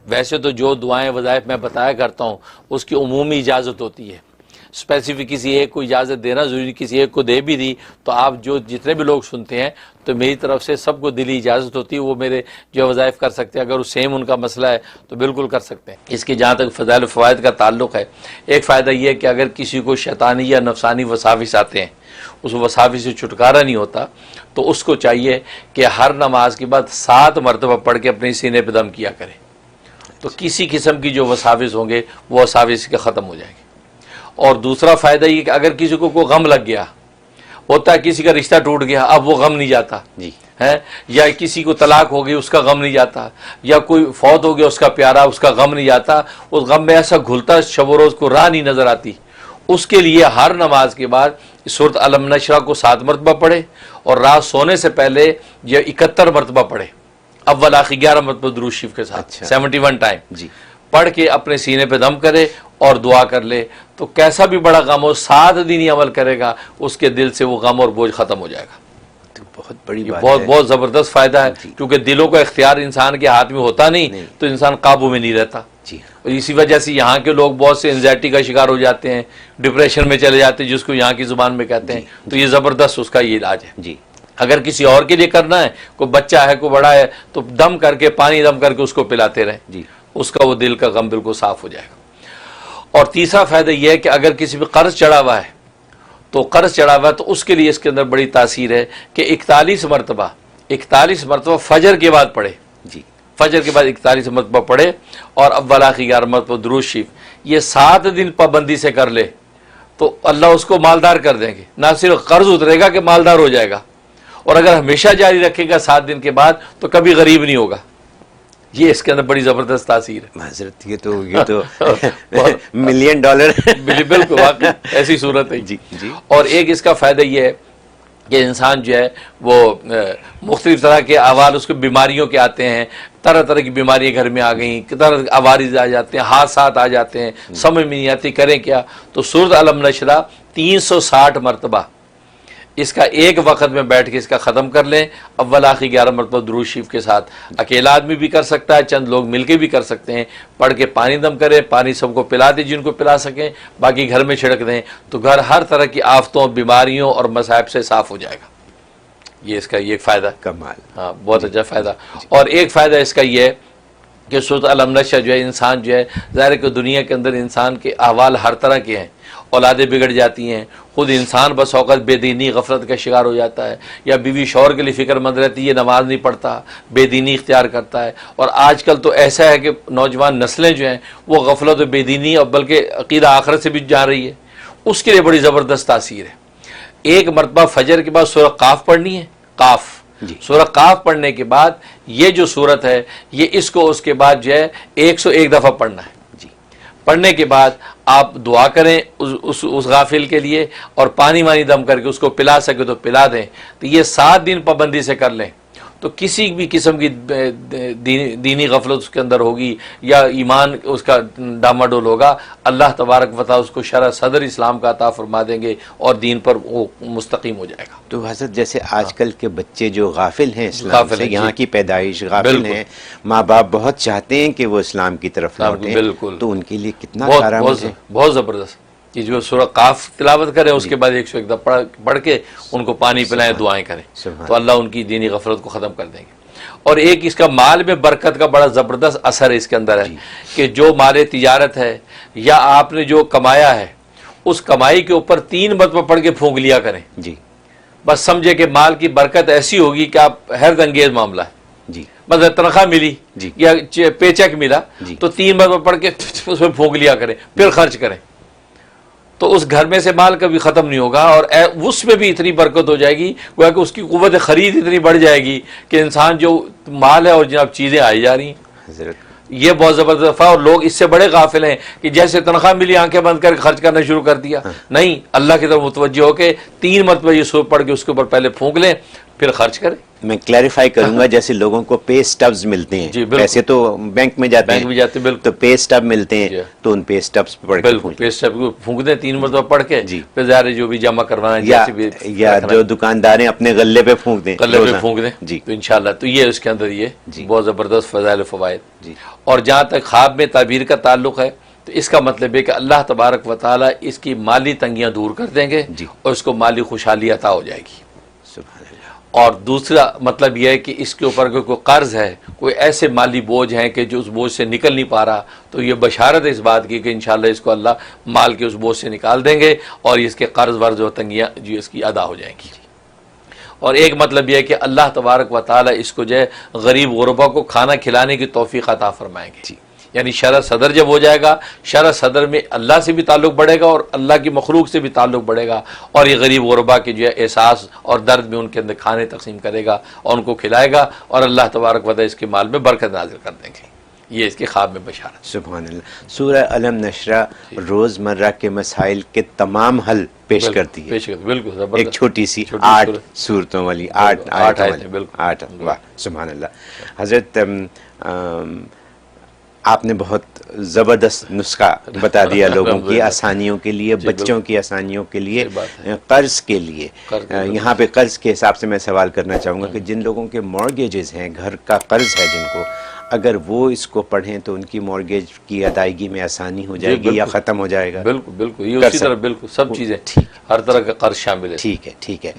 ویسے تو جو دعائیں وظائف میں بتایا کرتا ہوں اس کی عمومی اجازت ہوتی ہے، اسپیسیفک کسی ایک کو اجازت دینا ضروری، کسی ایک کو دے بھی دی تو آپ جتنے بھی لوگ سنتے ہیں تو میری طرف سے سب کو دلی اجازت ہوتی ہے، وہ میرے جو وظائف کر سکتے ہیں، اگر وہ سیم ان کا مسئلہ ہے تو بالکل کر سکتے ہیں۔ اس کے جہاں تک فضائل و فوائد کا تعلق ہے، ایک فائدہ یہ ہے کہ اگر کسی کو شیطانی یا نفسانی وساوس آتے ہیں، اس وساوس سے چھٹکارا نہیں ہوتا، تو اس کو چاہیے کہ ہر نماز کے بعد 7 مرتبہ پڑھ کے اپنے سینے پہ دم کیا کرے، تو کسی قسم کی جو وساوس ہوں گے وہ وساوس کے ختم ہو جائیں گے۔ اور دوسرا فائدہ یہ کہ اگر کسی کو کوئی غم لگ گیا، ہوتا ہے کسی کا رشتہ ٹوٹ گیا، اب وہ غم نہیں جاتا ہے، یا کسی کو طلاق ہو گئی اس کا غم نہیں جاتا، یا کوئی فوت ہو گیا اس کا پیارا، اس کا غم نہیں جاتا، اس غم میں ایسا گھلتا شب و روز کو راہ نہیں نظر آتی، اس کے لیے ہر نماز کے بعد سورۃ الم نشرح کو 7 مرتبہ پڑھے، اور رات سونے سے پہلے یہ 71 مرتبہ پڑھے، اول آخر 11 مرتبہ درود شریف کے ساتھ 71 ٹائم پڑھ کے اپنے سینے پہ دم کرے اور دعا کر لے، تو کیسا بھی بڑا غم ہو 7 دن ہی عمل کرے گا، اس کے دل سے وہ غم اور بوجھ ختم ہو جائے گا۔ بہت بڑی بات بہت زبردست فائدہ ہے، کیونکہ دلوں کا اختیار انسان کے ہاتھ میں ہوتا نہیں تو انسان قابو میں نہیں رہتا، اور اسی وجہ سے یہاں کے لوگ بہت سے انزائٹی کا شکار ہو جاتے ہیں، ڈپریشن میں چلے جاتے ہیں، جس کو یہاں کی زبان میں کہتے ہیں، تو یہ زبردست اس کا یہ علاج ہے۔ اگر کسی اور کے لیے کرنا ہے، کوئی بچہ ہے کوئی بڑا ہے، تو دم کر کے پانی دم کر کے اس کو پلاتے رہیں، اس کا وہ دل کا غم بالکل صاف ہو جائے گا۔ اور تیسرا فائدہ یہ ہے کہ اگر کسی پہ قرض چڑھا ہوا ہے تو اس کے لیے اس کے اندر بڑی تاثیر ہے کہ 41 مرتبہ فجر کے بعد پڑھے، فجر کے بعد 41 مرتبہ پڑھے، اور اول آخر 11 مرتبہ درود شریف، یہ 7 دن پابندی سے کر لے تو اللہ اس کو مالدار کر دیں گے، نہ صرف قرض اترے گا کہ مالدار ہو جائے گا، اور اگر ہمیشہ جاری رکھے گا 7 دن کے بعد تو کبھی غریب نہیں ہوگا۔ یہ اس کے اندر بڑی زبردست تاثیر ہے حضرت، یہ تو ملین ڈالر بالکل واقعی ایسی صورت ہے۔ اور ایک اس کا فائدہ یہ ہے کہ انسان جو ہے وہ مختلف طرح کے احوال، اس کو بیماریوں کے آتے ہیں، طرح طرح کی بیماریاں گھر میں آ گئیں، طرح عوارض آ جاتے ہیں، حادثات آ جاتے ہیں، سمجھ میں نہیں آتی کریں کیا، تو سورۃ الم نشرح 360 مرتبہ اس کا ایک وقت میں بیٹھ کے اس کا ختم کر لیں، اول آخر 11 مرتبہ درود شریف کے ساتھ، اکیلا آدمی بھی کر سکتا ہے، چند لوگ مل کے بھی کر سکتے ہیں، پڑھ کے پانی دم کرے، پانی سب کو پلا دیں جن کو پلا سکیں، باقی گھر میں چھڑک دیں، تو گھر ہر طرح کی آفتوں، بیماریوں اور مصائب سے صاف ہو جائے گا۔ یہ اس کا یہ فائدہ کمال، ہاں بہت اچھا فائدہ۔ اور ایک فائدہ اس کا یہ ہے کہ سورۃ الم نشرح جو ہے، انسان جو ہے ظاہر ہے کہ دنیا کے اندر انسان کے احوال ہر طرح کے ہیں، اولادیں بگڑ جاتی ہیں، خود انسان بس اوقات بے دینی غفلت کا شکار ہو جاتا ہے، یا بیوی شوہر کے لیے فکر مند رہتی ہے، یہ نماز نہیں پڑھتا، بے دینی اختیار کرتا ہے، اور آج کل تو ایسا ہے کہ نوجوان نسلیں جو ہیں وہ غفلت و بے دینی اور بلکہ عقیدہ آخرت سے بھی جا رہی ہے، اس کے لیے بڑی زبردست تاثیر ہے۔ ایک مرتبہ فجر کے بعد سورہ قاف پڑھنی ہے، قاف سورہ قاف پڑھنے کے بعد یہ جو سورت ہے یہ اس کو اس کے بعد جو ہے 101 دفعہ پڑھنا ہے۔ پڑھنے کے بعد آپ دعا کریں اس غافل کے لیے، اور پانی وانی دم کر کے اس کو پلا سکے تو پلا دیں، تو یہ 7 دن پابندی سے کر لیں، تو کسی بھی قسم کی دینی غفلت اس کے اندر ہوگی یا ایمان اس کا ڈاماڈول ہوگا، اللہ تبارک و تعالی اس کو شرح صدر اسلام کا عطا فرما دیں گے اور دین پر وہ مستقیم ہو جائے گا۔ تو حضرت جیسے آج کل کے بچے جو غافل ہیں اسلام سے، یہاں کی پیدائش غافل ہیں، ماں باپ بہت چاہتے ہیں کہ وہ اسلام کی طرف لوٹیں، تو ان کے لیے کتنا کارآمد ہے، بہت زبردست۔ یہ جو سورہ قاف تلاوت کریں، اس کے بعد 101 دفعہ پڑھ کے ان کو پانی پلائیں، دعائیں کریں، تو اللہ ان کی دینی غفلت کو ختم کر دیں گے۔ اور ایک اس کا مال میں برکت کا بڑا زبردست اثر اس کے اندر ہے کہ جو مال تجارت ہے یا آپ نے جو کمایا ہے، اس کمائی کے اوپر 3 مرتبہ پڑھ کے پھونک لیا کریں، بس سمجھے کہ مال کی برکت ایسی ہوگی کہ آپ حیرت انگیز معاملہ ہے، مطلب تنخواہ ملی یا پے چیک ملا تو 3 مرتبہ پڑھ کے اس میں پھونک لیا کریں، پھر خرچ کریں، تو اس گھر میں سے مال کبھی ختم نہیں ہوگا، اور اس میں بھی اتنی برکت ہو جائے گی گویا کہ اس کی قوت خرید اتنی بڑھ جائے گی کہ انسان جو مال ہے اور جناب چیزیں آئی جا رہی ہیں، یہ بہت زبردست۔ اور لوگ اس سے بڑے غافل ہیں کہ جیسے تنخواہ ملی آنکھیں بند کر کے خرچ کرنا شروع کر دیا، نہیں، اللہ کی طرف متوجہ ہو کے 3 مرتبہ یہ سورت پڑھ کے اس کے اوپر پہلے پھونک لیں، پھر خرچ کریں. میں کلیریفائی کروں گا، جیسے لوگوں کو پے سٹبز ملتے ہیں، پیسے تو بینک میں جاتے ہیں، تو پے سٹب ملتے ہیں، تو ان پے سٹبز پہ پڑھ کے بالکل پے سٹب کو پھونک دیں 3 مرتبہ پڑھ کے، پھر ظاہر جو بھی جمع کروانا ہے جیسے بھی، یا جو دکاندار ہیں اپنے غلے پہ پھونک دیں، غلے پہ پھونک دیں جی، تو انشاءاللہ تو یہ اس کے اندر یہ بہت زبردست فضائل و فوائد. اور جہاں تک خواب میں تعبیر کا تعلق ہے تو اس کا مطلب ہے کہ اللہ تبارک و تعالیٰ اس کی مالی تنگیاں دور کر دیں گے اور اس کو مالی خوشحالی عطا ہو جائے گی. اور دوسرا مطلب یہ ہے کہ اس کے اوپر کوئی قرض ہے، کوئی ایسے مالی بوجھ ہیں کہ جو اس بوجھ سے نکل نہیں پا رہا، تو یہ بشارت ہے اس بات کی کہ انشاءاللہ اس کو اللہ مال کے اس بوجھ سے نکال دیں گے اور اس کے قرض ورض و تنگیاں جو اس کی ادا ہو جائیں گی. اور ایک مطلب یہ ہے کہ اللہ تبارک و تعالیٰ اس کو جو ہے غریب غربا کو کھانا کھلانے کی توفیق عطا فرمائیں گے. یعنی شرح صدر جب ہو جائے گا، شرح صدر میں اللہ سے بھی تعلق بڑھے گا اور اللہ کی مخلوق سے بھی تعلق بڑھے گا، اور یہ غریب غربا کے جو ہے احساس اور درد میں ان کے اندر کھانے تقسیم کرے گا اور ان کو کھلائے گا، اور اللہ تبارک و تعالیٰ اس کے مال میں برکت نازل کر دیں گے. یہ اس کے خواب میں بشارت. سبحان اللہ. سورہ علم نشرہ روز مرہ کے مسائل کے تمام حل پیش کرتی ہے. بالکل ایک چھوٹی سی 8 سورتوں والی 8 آیتوں والی 8. واہ سبحان اللہ. حضرت آپ نے بہت زبردست نسخہ بتا دیا لوگوں کی آسانیوں کے لیے، بچوں کی آسانیوں کے لیے، قرض کے لیے. یہاں پہ قرض کے حساب سے میں سوال کرنا چاہوں گا کہ جن لوگوں کے مورگیجز ہیں، گھر کا قرض ہے جن کو، اگر وہ اس کو پڑھیں تو ان کی مورگیج کی ادائیگی میں آسانی ہو جائے گی یا ختم ہو جائے گا؟ بالکل بالکل، یہ اسی طرح بالکل سب چیزیں، ہر طرح کا قرض شامل ہے. ٹھیک ہے ٹھیک ہے.